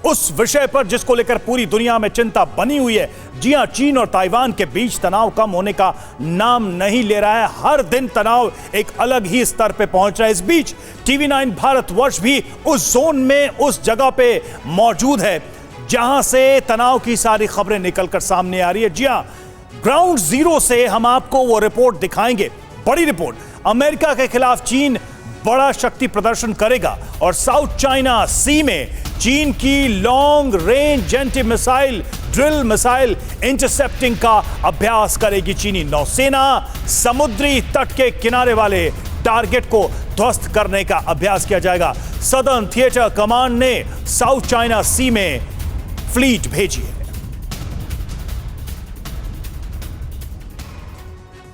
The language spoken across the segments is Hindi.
उस विषय पर जिसको लेकर पूरी दुनिया में चिंता बनी हुई है। जी हां, चीन और ताइवान के बीच तनाव कम होने का नाम नहीं ले रहा है। हर दिन तनाव एक अलग ही स्तर पे पहुंच रहा है। इस बीच TV9 भारतवर्ष भी उस जोन में, उस जगह पे मौजूद है जहां से तनाव की सारी खबरें निकलकर सामने आ रही है। जी हां, ग्राउंड जीरो से हम आपको वो रिपोर्ट दिखाएंगे, बड़ी रिपोर्ट। अमेरिका के खिलाफ चीन बड़ा शक्ति प्रदर्शन करेगा और साउथ चाइना सी में चीन की long range anti missile drill missile intercepting का अभ्यास करेगी चीनी नौसेना। समुद्री तट के किनारे वाले टारगेट को ध्वस्त करने का अभ्यास किया जाएगा। सदर्न थिएटर कमांड ने साउथ चाइना सी में फ्लीट भेजी है।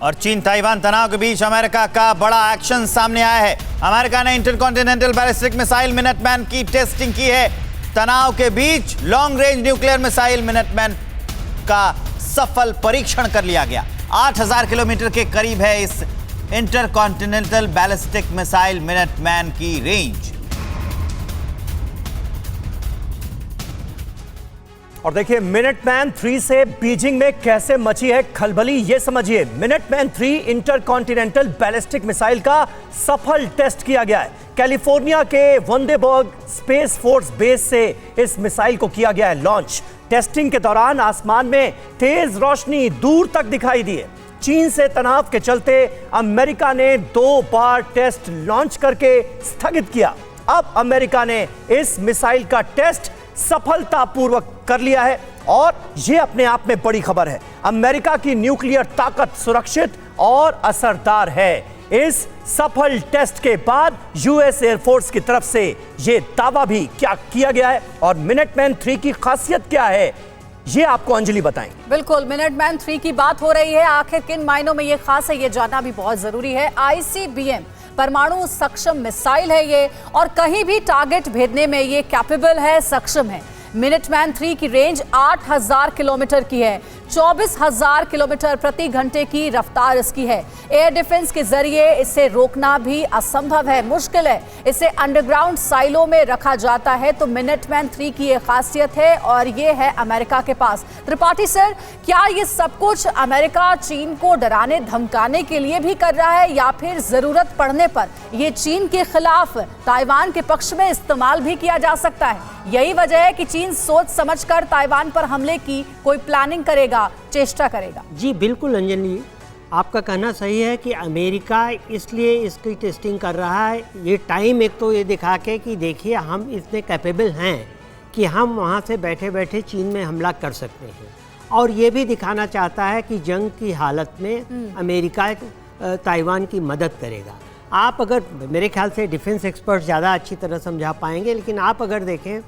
और चीन ताइवान तनाव के बीच अमेरिका का बड़ा एक्शन सामने आया है। अमेरिका ने इंटरकॉन्टिनेंटल बैलिस्टिक मिसाइल मिनटमैन की टेस्टिंग की है। तनाव के बीच long range nuclear missile Minuteman का सफल परीक्षण कर लिया गया। 8000 किलोमीटर के करीब है इस इंटरकॉन्टिनेंटल बैलिस्टिक मिसाइल मिनटमैन की रेंज। और देखिए मिनटमैन 3 से बीजिंग में कैसे मची है खलबली, ये समझिए। मिनटमैन 3 इंटरकॉन्टिनेंटल बैलिस्टिक मिसाइल का सफल टेस्ट किया गया है। कैलिफोर्निया के वंडेबर्ग स्पेस फोर्स बेस से इस मिसाइल को किया गया है लॉन्च। टेस्टिंग के दौरान आसमान में तेज रोशनी दूर तक दिखाई दी है। चीन से तनाव के चलते अमेरिका ने 2 बार टेस्ट लॉन्च करके स्थगित किया। अब अमेरिका ने इस मिसाइल का टेस्ट सफलतापूर्वक कर लिया है और यह अपने आप में बड़ी खबर है। अमेरिका की न्यूक्लियर ताकत सुरक्षित और असरदार है। इस सफल टेस्ट के बाद यूएस एयरफोर्स की तरफ से यह दावा भी क्या किया गया है और मिनटमैन 3 की खासियत क्या है, ये आपको अंजलि बताएंगे। बिल्कुल, मिनटमैन 3 की बात हो रही है। आखिर किन मायनों में ये खास है, ये जानना भी बहुत जरूरी है। ICBM परमाणु सक्षम मिसाइल है ये और कहीं भी टारगेट भेदने में ये कैपेबल है, सक्षम है। मिनटमैन 3 की रेंज 8000 किलोमीटर की है। 24,000 किलोमीटर प्रति घंटे की रफ्तार इसकी है। एयर डिफेंस के जरिए इसे रोकना भी असंभव है, मुश्किल है। इसे अंडरग्राउंड साइलो में रखा जाता है। तो मिनटमैन 3 की ये खासियत है और ये है अमेरिका के पास। त्रिपाठी सर, क्या ये सब कुछ अमेरिका चीन को डराने धमकाने के लिए भी कर रहा है या फिर जरूरत पड़ने पर ये चीन के खिलाफ ताइवान के पक्ष में इस्तेमाल भी किया जा सकता है? यही वजह है कि चीन सोच समझकर ताइवान पर हमले की कोई प्लानिंग करेगा, चेष्टा करेगा। जी बिल्कुल अंजलि, आपका कहना सही है कि अमेरिका इसलिए इसकी टेस्टिंग कर रहा है। ये टाइम एक तो ये दिखा के कि देखिए हम इतने कैपेबल हैं कि हम वहाँ से बैठे बैठे चीन में हमला कर सकते हैं, और ये भी दिखाना चाहता है कि जंग की हालत में अमेरिका ताइवान की मदद करेगा। आप अगर, मेरे ख्याल से डिफेंस एक्सपर्ट ज़्यादा अच्छी तरह समझा पाएंगे, लेकिन आप अगर देखें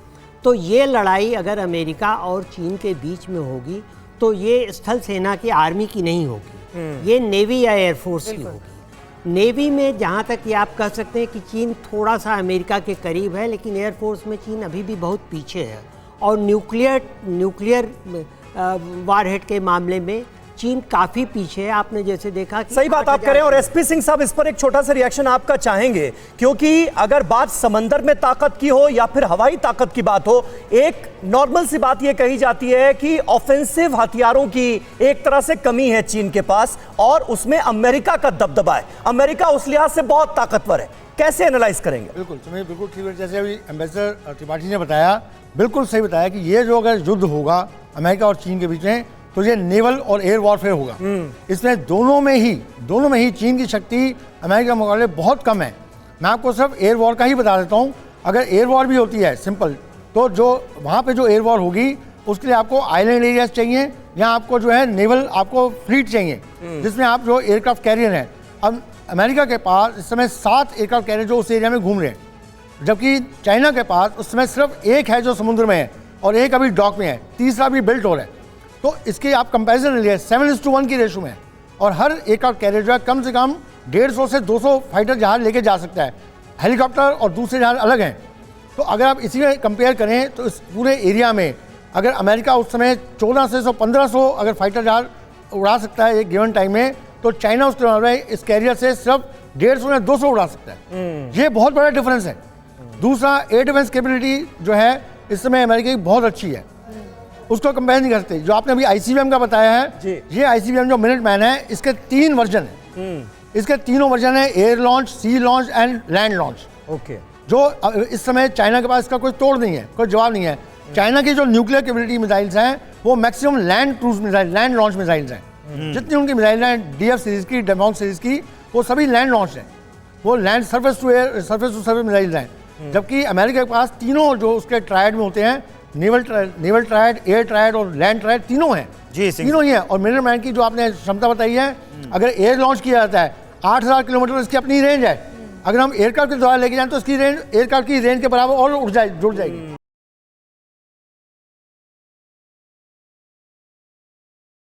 तो ये लड़ाई अगर अमेरिका और चीन के बीच में होगी तो ये स्थल सेना की आर्मी की नहीं होगी, ये नेवी या एयरफोर्स की होगी। नेवी में जहाँ तक ये आप कह सकते हैं कि चीन थोड़ा सा अमेरिका के करीब है, लेकिन एयरफोर्स में चीन अभी भी बहुत पीछे है। और न्यूक्लियर वारहेड के मामले में चीन काफी पीछे है। आपने जैसे देखा कि सही बात आप करें। और एसपी सिंह साहब, इस पर एक छोटा सा रिएक्शन आपका चाहेंगे, क्योंकि अगर बात समंदर में ताकत की हो या फिर हवाई ताकत की बात हो, एक नॉर्मल सी बात यह कही जाती है कि ऑफेंसिव हथियारों की एक तरह से कमी है चीन के पास और उसमें अमेरिका का दबदबा है। अमेरिका उस लिहाज से बहुत ताकतवर है। कैसे एनालाइज करेंगे? बिल्कुल, तुम्हें बिल्कुल ठीक है। जैसे अभी एम्बेसडर त्रिपाठी ने बताया, बिल्कुल सही बताया कि ये जो अगर युद्ध होगा अमेरिका और चीन के बीच में, तो ये नेवल और एयर वॉरफेयर होगा। इसमें दोनों में ही चीन की शक्ति अमेरिका के मुकाबले बहुत कम है। मैं आपको सिर्फ एयर वॉर का ही बता देता हूँ। अगर एयर वॉर भी होती है सिंपल, तो जो वहाँ पे जो एयर वॉर होगी उसके लिए आपको आइलैंड एरियाज चाहिए, या आपको जो है नेवल आपको फ्लीट चाहिए, जिसमें आप जो एयरक्राफ्ट कैरियर हैं। अब अमेरिका के पास इस समय 7 एयरक्राफ्ट कैरियर जो उस एरिया में घूम रहे हैं, जबकि चाइना के पास उस समय सिर्फ एक है जो समुद्र में है और एक अभी डॉक में है, तीसरा भी बिल्ट हो रहा है। तो इसके आप कंपैरिजन लिए 7:1 की रेशो में है। और हर एयरक्राफ्ट कैरियर जो है कम से कम 150 से 200 फाइटर जहाज लेके जा सकता है। हेलीकॉप्टर और दूसरे जहाज अलग हैं। तो अगर आप इसी में कंपेयर करें तो इस पूरे एरिया में अगर अमेरिका उस समय 1400-1500 अगर फाइटर जहाज उड़ा सकता है एक गिवन टाइम में, तो चाइना उसके इस कैरियर से सिर्फ 150 या 200 उड़ा सकता है। ये बहुत बड़ा डिफरेंस है। दूसरा, एयर डिफेंस कैपेबिलिटी जो है इस समय अमेरिका की बहुत अच्छी है, उसको कंपेयर नहीं करते। जो आपने अभी ICBM का बताया है, ये ICBM जो मिनटमैन है, इसके 3 वर्जन है। इसके तीनों वर्जन है, air launch, sea launch and land launch. Okay, जो इस समय चाइना के पास इसका कोई तोड़ नहीं है, कोई जवाब नहीं है। चाइना की जो न्यूक्लियर कैपेबिलिटी मिसाइल्स हैं वो maximum land cruise missile, land launch missiles हैं। जितनी उनकी मिसाइल हैं DF सीरीज की, डेमोंग सीरीज की, वो सभी लैंड लॉन्च हैं। वो land surface to air, surface to surface missiles हैं। जबकि अमेरिका के पास तीनों जो उसके ट्रायड में होते हैं, नेवल ट्रायड, एयर ट्रायड और लैंड ट्रायड, तीनों हैं जी, तीनों ही हैं। और मिनटमैन की जो आपने क्षमता बताई है, अगर एयर लॉन्च किया जाता है 8000 किलोमीटर इसकी अपनी रेंज है। अगर हम एयरक्राफ्ट के द्वारा लेके जाएं तो इसकी रेंज एयरक्राफ्ट की रेंज के बराबर और जुड़ जाएगी।